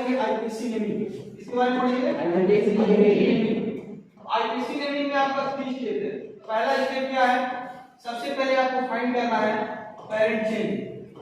पढ़ेंगे IPC naming, इसके बारे में पढ़ेंगे आईपीसी नेमिंग में आपका 3 स्टेप है। पहला स्टेप क्या है, सबसे पहले आपको फाइंड करना है पेरेंट चेन।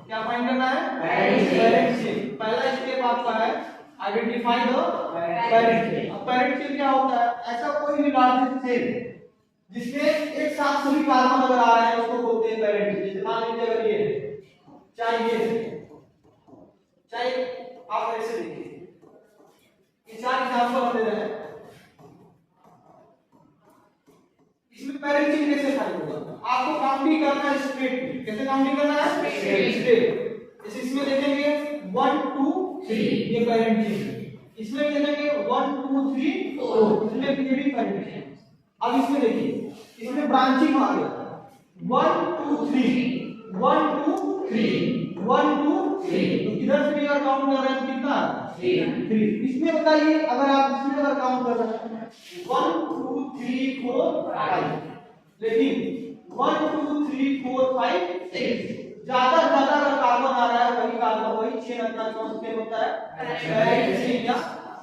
क्या फाइंड करना है, पेरेंट चेन। पहला स्टेप आपका है आइडेंटिफाई द पेरेंट चेन। अब पेरेंट चेन क्या होता है, ऐसा कोई भी लार्ज चेन जिसमें एक साथ सभी कार्बन अगर आ रहे हैं उसको बोलते हैं पेरेंट चेन। मान लीजिए अगर ये चाहे आप ऐसे देखिए, ये 4 एग्जांपल दे रहे हैं, इसमें पेरेंट चेन कैसे फाइंड होगा, आपको काउंटिंग करना है स्ट्रेट। कैसे काउंटिंग करना है, स्ट्रेट। जैसे इसमें देखेंगे 1 2 3 ये पेरेंट चेन है, इसमें देखेंगे 1 2 3 4 इसमें भी पेरेंट चेन। अब इसमें देखिए, इसमें ब्रांचिंग आ गया 1 2 3 1 2 3 1 2 3, तो किधर से भी अगर काउंट कर रहे हैं तो कितना 3। इसमें बताइए अगर आप इसमें अगर काउंट कर रहे हैं 1 2 3 4 5, लेकिन 1 2 3 4 5 6 ज्यादा अगर कार्बन आ रहा है वही कार्बन वही चेन अपना कौन से होता है, पेरेंट चेन या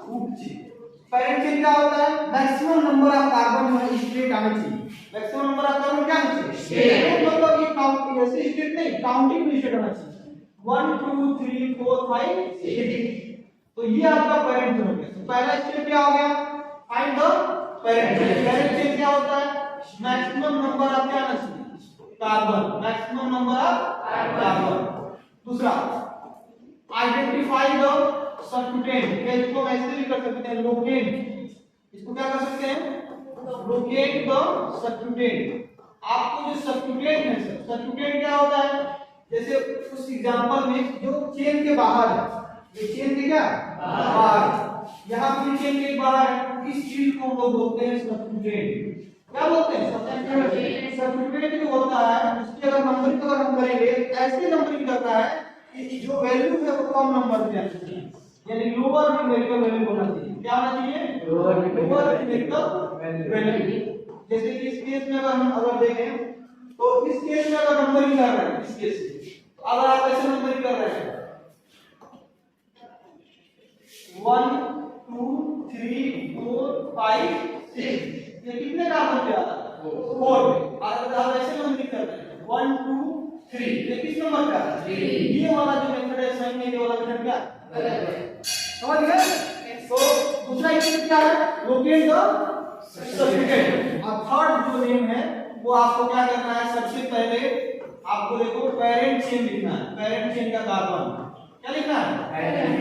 रूट चेन। पेरेंट चेन क्या होता है, मैक्सिमम नंबर ऑफ कार्बन में स्ट्रेट आना चाहिए। मैक्सिमम नंबर ऑफ कार्बन क्या आना चाहिए, स्ट्रेट। मतलब ये काउंटिंग ऐसे स्ट्रेट नहीं, काउंटिंग में स्ट्रेट आना चाहिए। 1 2 3 4 5 6, तो ये आपका पेरेंट चेन हो गया। तो पहला स्टेप क्या हो गया, find the parent chain. Parent chain क्या होता है, मैक्सिमम नंबर ऑफ क्या आना चाहिए, carbon, maximum number of carbon. दूसरा आइडेंटिफाई द सब्स्टिट्यूएंट, इसको ऐसे भी कर सकते हैं लोकेट, इसको क्या कर सकते हैं, लोकेट द सब्स्टिट्यूएंट। आपको जो सब्स्टिट्यूएंट है, सब्स्टिट्यूएंट क्या होता है, जैसे उस एग्जांपल में जो चेन के बाहर है, ये चेन के क्या बाहर, यहाँ पे चेन के बाहर है, इस चीज को हम लोग बोलते हैं सब्स्टिट्यूएंट। क्या बोलते हैं, सब्स्टिट्यूएंट जो होता है उसकी अगर नंबरिंग अगर हम करेंगे ऐसे नंबरिंग करता है कि जो वैल्यू है वो कम नंबर पे आनी चाहिए, यानी लोअर न्यूमेरिकल वैल्यू होना चाहिए। क्या होना चाहिए, लोअर न्यूमेरिकल वैल्यू। जैसे कि इस केस में अगर हम अगर देखें तो इस केस में अगर नंबरिंग कर रहे हैं, इस केस में अगर आप ऐसे नंबरिंग कर रहे हैं 1 2 3 4 5 6, ये कितने कार्बन पे आता है, 4 पे। अगर आप ऐसे नंबरिंग कर रहे हैं 1 2 3, ये किस नंबर पे आता है, ये वाला जो मेथड है सही में, ये वाला मेथड क्या समझ गए। तो दूसरा स्टेप क्या है, लोकेट द सब्स्टिट्यूएंट। और थर्ड जो नेम है वो आपको क्या करना है, सबसे पहले आपको देखो पेरेंट चेन लिखना है, पेरेंट चेन का कार्बन क्या लिखना है,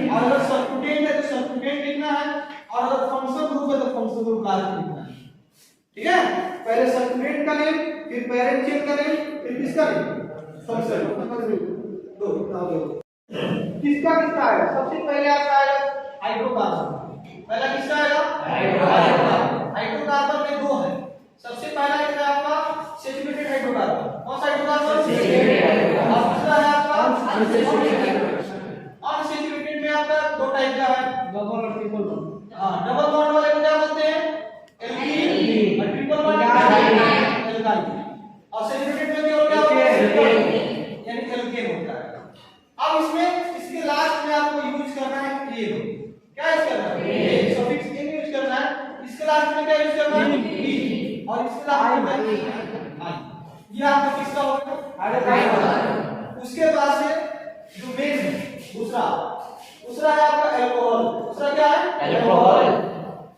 और अगर सब्स्टिट्यूएंट है तो सब्स्टिट्यूएंट लिखना है, और अगर फंक्शन ग्रुप है तो फंक्शन ग्रुप लास्ट लिखना है। ठीक है, पहले सब्स्टिट्यूएंट का नेम, फिर पेरेंट चेन का नेम, फिर किसका नेम, फंक्शन दो। किसका किसका आएगा, सबसे पहले आपका आएगा हाइड्रोकार्बन। पहला किसका आएगा, हाइड्रोकार्बन। हाइड्रोकार्बन में 2 है, सबसे पहला है आपका सैचुरेटेड हाइड्रोकार्बन। कौन सा हाइड्रोकार्बन, सैचुरेटेड हाइड्रोकार्बन। और दूसरा है आपका अनसैचुरेटेड। अनसैचुरेटेड में आपका 2 टाइप का है, डबल और ट्रिपल बॉन्ड। हां, डबल बॉन्ड वाले को क्या बोलते हैं, एल्कीन, और ट्रिपल बॉन्ड एल्काइन। और सैचुरेटेड में क्या होता है, यानी एल्केन होता है। अब इसमें इसके लास्ट में आपको यूज करना है ए। क्या यूज करना है, ए, सफिक्स ए यूज करना है। इसके लास्ट में क्या यूज करना है, ई, और इसके लास्ट में आई। ये आपका किसका होगा, हाइड्रोकार्बन। उसके बाद से जो मेन है दूसरा है आपका अल्कोहल। दूसरा क्या है, अल्कोहल।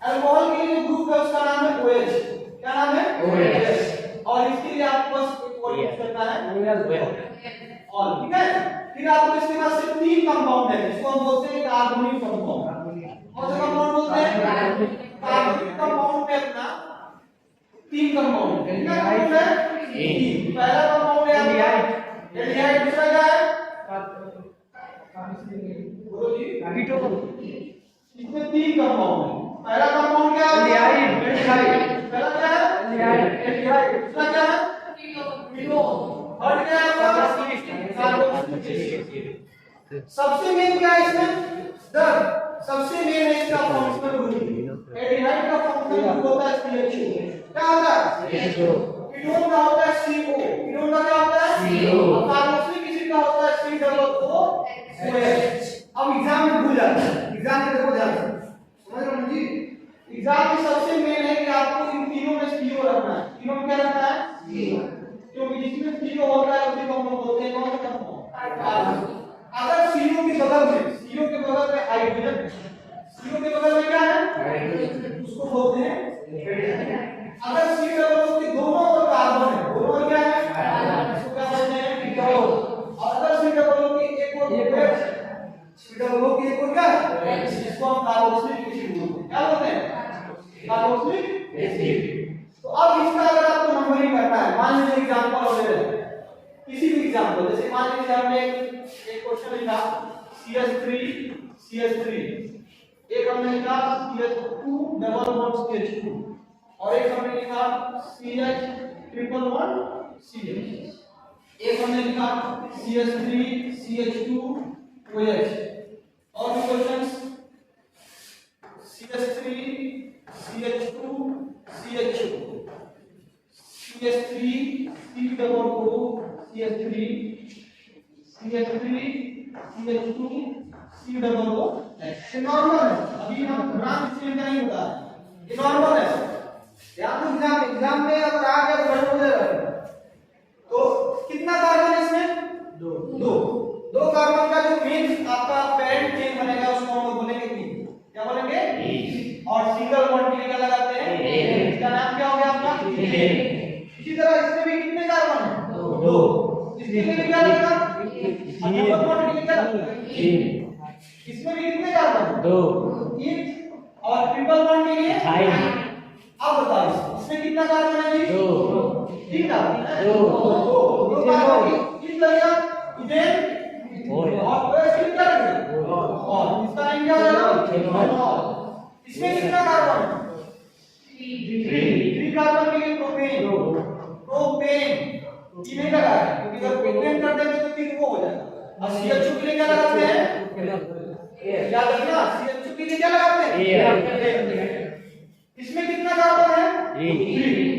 अल्कोहल के लिए जो ग्रुप है उसका नाम है OH। क्या नाम है, OH। और इसके लिए आपको बस एक वर्ड यूज करना है ऑल। ठीक है, फिर आपको इसके बाद से 3 कंपाउंड है, इसको हम बोलते हैं कार्बोनिक कंपाउंड। कौन सा कंपाउंड बोलते हैं, कार्बोनिक कंपाउंड में अपना 3 कंपाउंड है। क्या कंपाउंड है, 3। पहला कंपाउंड है एल्डिहाइड। दूसरा क्या है, बोलो जी, इसमें 3 कंपाउंड है। पहला कंपाउंड क्या है, एल्डिहाइड। पहला क्या है, एल्डिहाइड। दूसरा क्या है, कीटोन। और क्या है, सबसे मेन क्या है इसमें, सबसे मेन है इसका फंक्शनल ग्रुप। एल्डिहाइड का फंक्शनल ग्रुप होता है CH2। क्या होता है, कीटोन का होता है CO। कीटोन का क्या होता है CO। और कार्बोक्सिलिक एसिड का होता है COOH। अब एग्जाम में भूल जाते हैं। एग्जाम में देखो ध्यान से, समझ रहे हो जी? एग्जाम में सबसे मेन है कि आपको इन तीनों में जीरो रखना है। तीनों में क्या रखना है? जीरो। क्योंकि जिसमें जीरो होता है उसी को हम लोग बोलते हैं कौन सा कंपाउंड। अगर सीओ के बगल में हाइड्रोजन है, सीओ के बगल में क्या है? हाइड्रोजन, उसको बोलते हैं हेटेरोजन। अगर सी डबल के दोनों ओर कार्बन है, दोनों ओर क्या है? इसको क्या बोलते हैं? कीटोन। और अगर सी डबल की एक ओर सी डबल की एक ओर क्या है? इसको हम कार्बोक्सिलिक एसिड बोलते हैं। क्या बोलते हैं? Carboxylic acid. तो अब इसका अगर आपको नंबरिंग करना है, मान लीजिए एग्जांपल ले रहे हैं, किसी भी एग्जांपल, जैसे मान लीजिए हमने एक क्वेश्चन लिखा CH3 एक हमने लिखा CH2 डबल बॉन्ड CH2 और एक हमने लिखा CH ट्रिपल बॉन्ड CH, एक हमने लिखा CH3 CH2 OH और भी questions CH3 CH2 CH2 CH3 C double O CH3 CH3 CH2 C double O। ये नॉर्मल है, अभी हम ब्रांच चेंज नहीं होता है, ये नॉर्मल है। ध्यान से एग्जाम में अगर आ गया तो गड़बड़ हो जाएगा। तो कितना कार्बन है इसमें? दो कार्बन का जो मेन आपका पेरेंट चेन बनेगा उसको हम लोग बोलेंगे ईथीन। क्या बोलेंगे? ईथीन। और सिंगल बॉन्ड के लिए क्या लगाते हैं? इसका नाम क्या हो गया आपका? ईथेन। इसी तरह इसमें भी कितने कार्बन है? दो। इसके लिए भी क्या लगेगा? डबल बॉन्ड के लिए क्या लगेगा? इसमें भी कितने कार्बन? दो। और ट्रिपल बॉन्ड के लिए? अब बताओ इसमें कितना कार्बन है जी? दो। तीन कार्बन है? दो कार्बन किस लगेगा? इथेन। और इसमें क्या लगेगा? और इसका नाम क्या होगा? इसमें कितना कार्बन है? 3 कार्बन के लिए प्रोपेन। ये नहीं लगा है क्योंकि अगर प्रोपेन कर देंगे तो फिर वो हो जाएगा। और CH2 के लिए क्या लगाते हैं? याद रखना, CH2 के लिए क्या लगाते हैं? इसमें कितना कार्बन है? 3।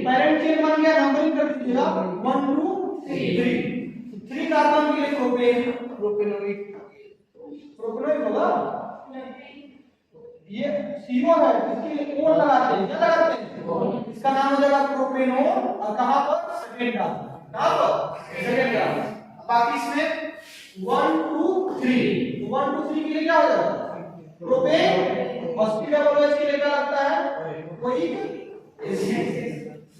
पेरेंट चेन बन गया, नंबरिंग कर दीजिएगा 1 2 3। 3 कार्बन के लिए प्रोपेनोइक होगा। ये CO है, इसके लिए कोण लगाते हैं। क्या लगाते हैं? इसका नाम हो जाएगा प्रोपेनोन। और कहां पर? Second carbon. कहां पर? Second carbon. बाकी इसमें 1 2 3 1 2 3 के लिए क्या हो जाएगा? प्रोपेन। और COOH के लिए क्या लगता है? वही एसिड।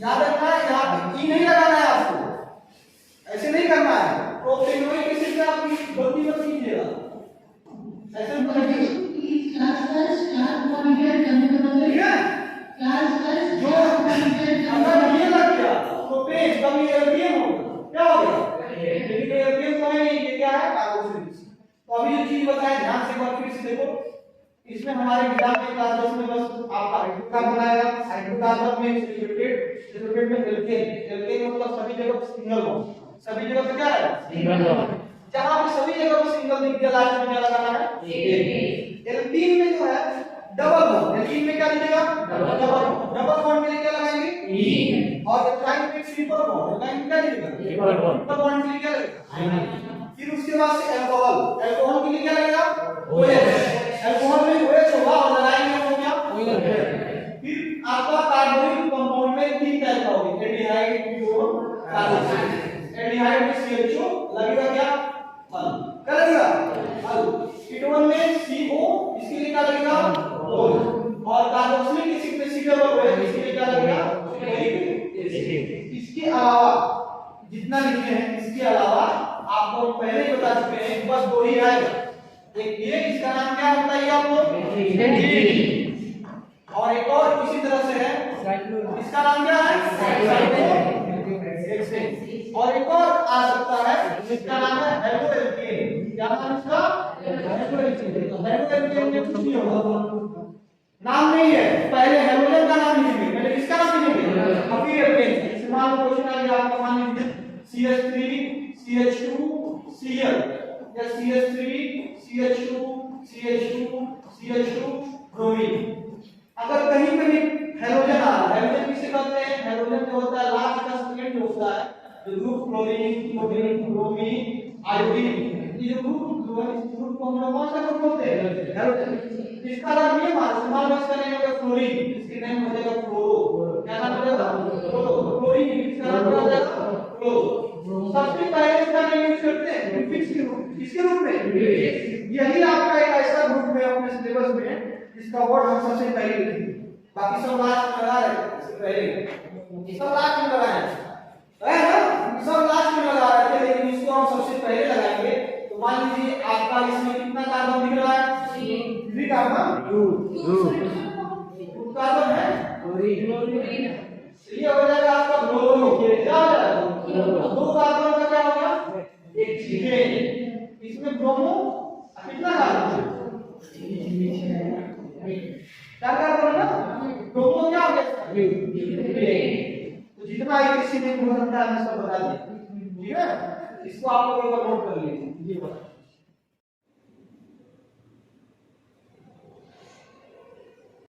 याद रखना है, यहां पे ई नहीं लगाना है आपको, ऐसे नहीं करना है। प्रोपेनोइक एसिड से आप गलती मत कीजिएगा, ऐसे तो नहीं। अगर ये लग गया तो पेज कभी एल्केन होगा। क्या हो गया? लेकिन एल्केन तो है, ये क्या है? कार्बोक्सिलिक। तो अभी जो चीज बताएं ध्यान से एक बार फिर से देखो। इसमें हमारे एग्जाम में क्लास 10 में बस आपका हाइड्रोकार्बन बनाएगा। हाइड्रोकार्बन में एसोसिएटेड में एल्केन मतलब सभी जगह सिंगल बॉन्ड, सभी जगह पे क्या है? Single bond. जहां पे सभी जगह पे सिंगल दिख गया लास्ट में क्या लगाना है? एल्कीन में जो है डबल बॉन्ड, एल्कीन में क्या लिखेगा? डबल बॉन्ड के लिए क्या लगाएंगे? ई। और एल्काइन में ट्रिपल बॉन्ड, एल्काइन में क्या लिखेगा? ट्रिपल बॉन्ड के लिए क्या लगेगा? फिर उसके बाद से अल्कोहल के लिए क्या लगेगा? OH। अल्कोहल में OH होगा और लगाएंगे हम क्या? OH। फिर आपका कार्बोनिक कंपाउंड में 3 टाइप का होगा, एल्डिहाइड, कीटोन, कार्बोक्सिलिक। एल्डिहाइड में CHO लगेगा क्या? हल। क्या लगेगा? हल। कीटोन में CO, इसके लिए क्या लगेगा? OH। और कार्बोक्सिलिक एसिड में COOH, इसके लिए क्या लगेगा? इसके अलावा जितना लिखे हैं, इसके अलावा आपको पहले ही बता चुके हैं, बस 2 ही आएगा। एक ये, इसका नाम क्या होता है आप लोग? और एक और इसी तरह से है, इसका नाम क्या है? और एक और आ सकता है, इसका नाम है हेलोएल्केन। क्या नाम इसका? हेलोएल्केन। हेलोएल्केन में कुछ नहीं होगा, नाम नहीं है। पहले हेलोजन का नाम लिखेंगे, पहले किसका नाम लिखेंगे? फिर एल्केन। मान लो क्वेश्चन आ गया आपका, मान लीजिए CH3 CH2 Cl या CH3 CH2 CH2 CH2 bromine. अगर कहीं पे भी हेलोजन आ रहा है, हेलोजन किसे कहते हैं? हेलोजन जो होता है लास्ट का सेकंड जो होता है, जो group chlorine, chlorine, bromine, iodine, ये जो ग्रुप है इस ग्रुप को हम लोग कौन सा ग्रुप बोलते हैं? हैलोजन। इसका नाम ये इस्तेमाल बस करेंगे तो फ्लोरीन, इसके नाम हो जाएगा फ्लोरो। क्या नाम हो जाएगा? फ्लोरो। फ्लोरीन इसका नाम क्या हो जाएगा? फ्लोरो। सबसे पहले इसका नाम यूज करते हैं प्रीफिक्स के रूप, किसके रूप में? यही आपका एक ऐसा ग्रुप है अपने सिलेबस में जिसका वर्ड हम सबसे पहले लिखेंगे, बाकी सब लास्ट में लगा रहे हैं। इससे पहले सब लास्ट में लगाए है ना, सब लास्ट में लगा रहे थे, लेकिन इसको हम सबसे पहले लगाएंगे। तो मान लीजिए आपका इसमें कितना कार्बन दिख रहा है? 3 कार्बन, 2 कार्बन है, ये हो जाएगा आपका फ्लोरो। क्या हो जाएगा? 2 कार्बन का क्या हो गया? एक हीथेन। इसमें ब्रोमो कितना कार्बन? 4 कार्बन ना, ब्रोमो क्या हो गया? तो जितना एक इसी में हो सकता है मैं सब बता दिया, ठीक है? इसको आप लोग एक बार नोट कर लीजिए। ये